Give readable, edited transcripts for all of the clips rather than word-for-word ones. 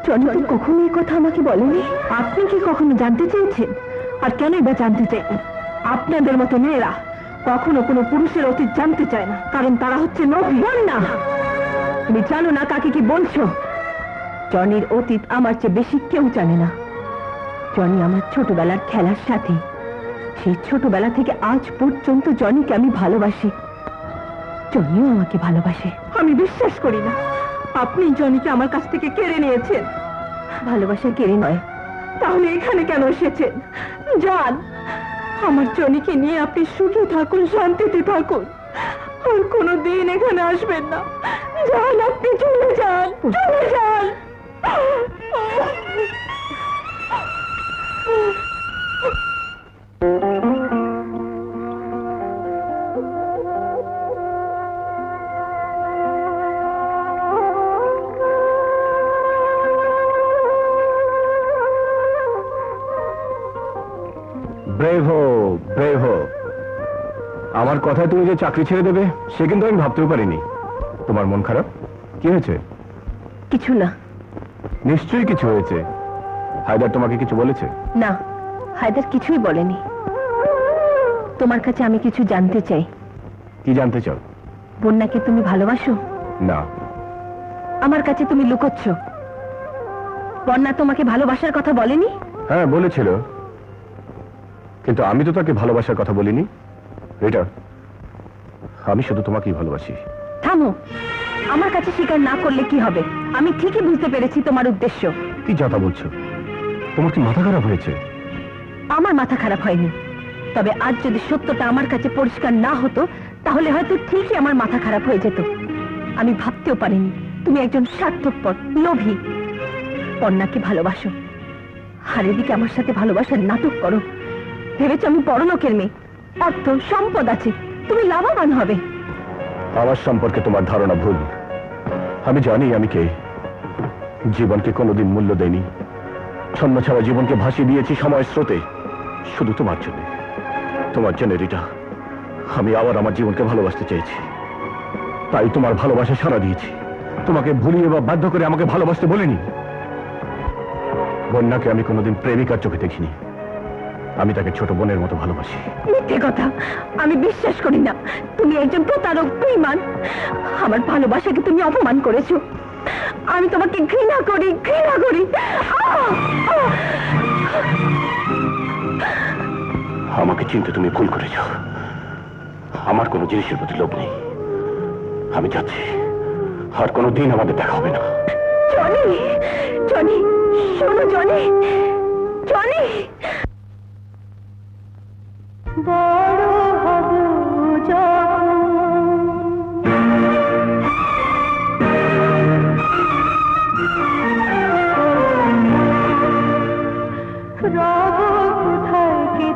Johnny তো কখনো এই কথা আমাকে বলেনি। আপনি কি কখনো জানতে চেয়েছেন? আর কেনই বা জানতে চাইবেন? আপনাদের মতো মেয়েরা কখনো কোনো পুরুষের অতীত জানতে চায় না, কারণ তারা হচ্ছে লোভী। না, তুমি জানো না কাকে কি বলছো? জনির অতীত আমার চেয়ে বেশি কেউ জানে না। জনি আমার ছোটবেলার খেলার সাথী। সেই ছোটবেলা থেকে আজ পর্যন্ত জনিকে আমি ভালোবাসি, জনিও আমাকে ভালোবাসে। আমি বিশ্বাস করি না আপনি জনিকে আমার কাছ থেকে কেড়ে নিয়েছেন। ভালোবাসা কেড়ে নয়। তাহলে এখানে কেন এসেছেন? যান, আমার জনিকে নিয়ে আপনি সুখে থাকুন, শান্তিতে থাকুন, আর কোনোদিন এখানে আসবেন না। যান, আপনি চলে যান, চলে যান। ব্রেভো ব্রেভো, আমার কথায় তুমি যে চাকরি ছেড়ে দেবে সে কিন্তু আমি ভাবতেও পারিনি। তোমার মন খারাপ? কি হয়েছে? কিছু না। নিশ্চয়ই কিছু হয়েছে। হায়দার তোমাকে কিছু বলেছে? না, হায়দার কিছুই বলেনি। তোমার কাছে আমি কিছু জানতে চাই। কি জানতে চাও? বন্যাকে তুমি ভালোবাসো? না। আমার কাছে তুমি লুকোচ্ছ। বন্যা তোমাকে ভালোবাসার কথা বলেনি? হ্যাঁ বলেছিল, কিন্তু আমি তো তাকে ভালোবাসার কথা বলিনি। রিটা, আমি শুধু তোমাকেই ভালোবাসি। থামো, আমার কাছে স্বীকার না করলে কি হবে? আমি ঠিকই বুঝতে পেরেছি তোমার উদ্দেশ্য। কি যাতা বলছো? তোমার কি মাথা খারাপ হয়েছে? আমার মাথা খারাপ হয়নি, তবে আজ যদি সত্যটা আমার কাছে পরিষ্কার না হতো তাহলে হয়তো ঠিকই আমার মাথা খারাপ হয়ে যেত। আমি ভাবতেও পারিনি তুমি একজন স্বার্থপর, লোভী। বন্যাকে ভালোবাসো, আর এদিকে আমার সাথে ভালোবাসার নাটক করো। ভেবেছো আমি বড় লোকের মেয়ে, অর্থ সম্পদ আছে, তুমি লাভবান হবে। আমার সম্পর্কে তোমার ধারণা ভুল। আমি জানি আমি কে। জীবনকে কোনোদিন মূল্য দেয়নি। ছন্ন ছাড়া জীবনকে ভাসিয়ে দিয়েছি সময় স্রোতে, শুধু তোমার জন্য। তোমার জন্য রিটা, আমি আবার আমার জীবনকে ভালোবাসতে চেয়েছি। তাই তোমার ভালোবাসা সাড়া দিয়েছি। তোমাকে ভুলিয়ে বা বাধ্য করে আমাকে ভালোবাসতে বলিনি। বন্যাকে আমি কোনোদিন প্রেমিকার চোখে দেখিনি। আমি তাকে ছোট বোনের মতো ভালোবাসি। মিথ্যে কথা, আমি বিশ্বাস করি না। তুমি একজন প্রতারক, বেঈমান। আমার ভালোবাসাকে তুমি অপমান করেছো। আমি তোমাকে ঘৃণা করি, ঘৃণা করি। আমাকে চিনতে তুমি ভুল করেছ। আমার কোনো জিনিসের প্রতি লোভ নেই। আমি যাচ্ছি, আর কোনোদিন আমাদের দেখা হবে না। জনি, জনি, শোনো জনি, জনি। বড় হব রব কোথায় কি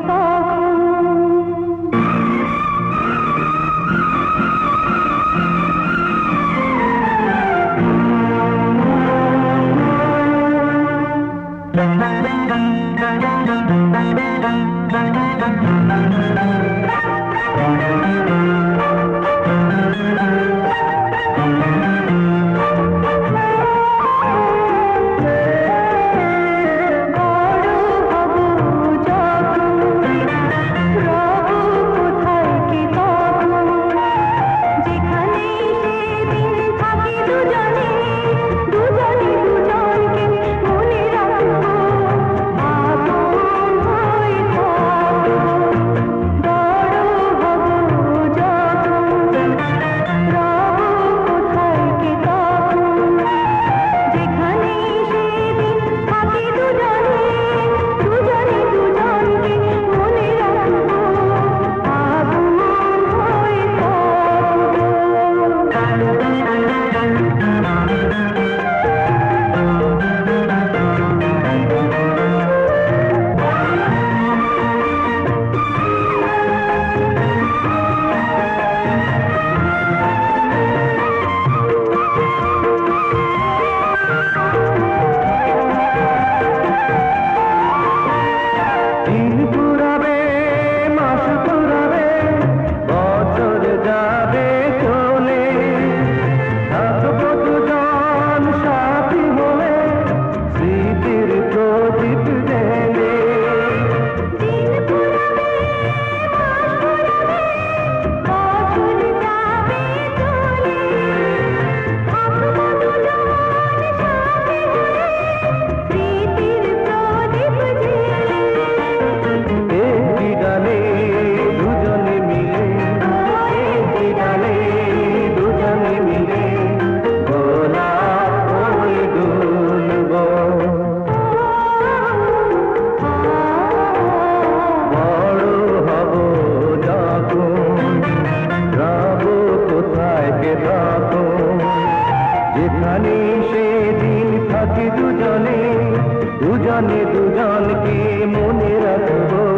দুজনে দুজনে দুজনকে মনে রাখবো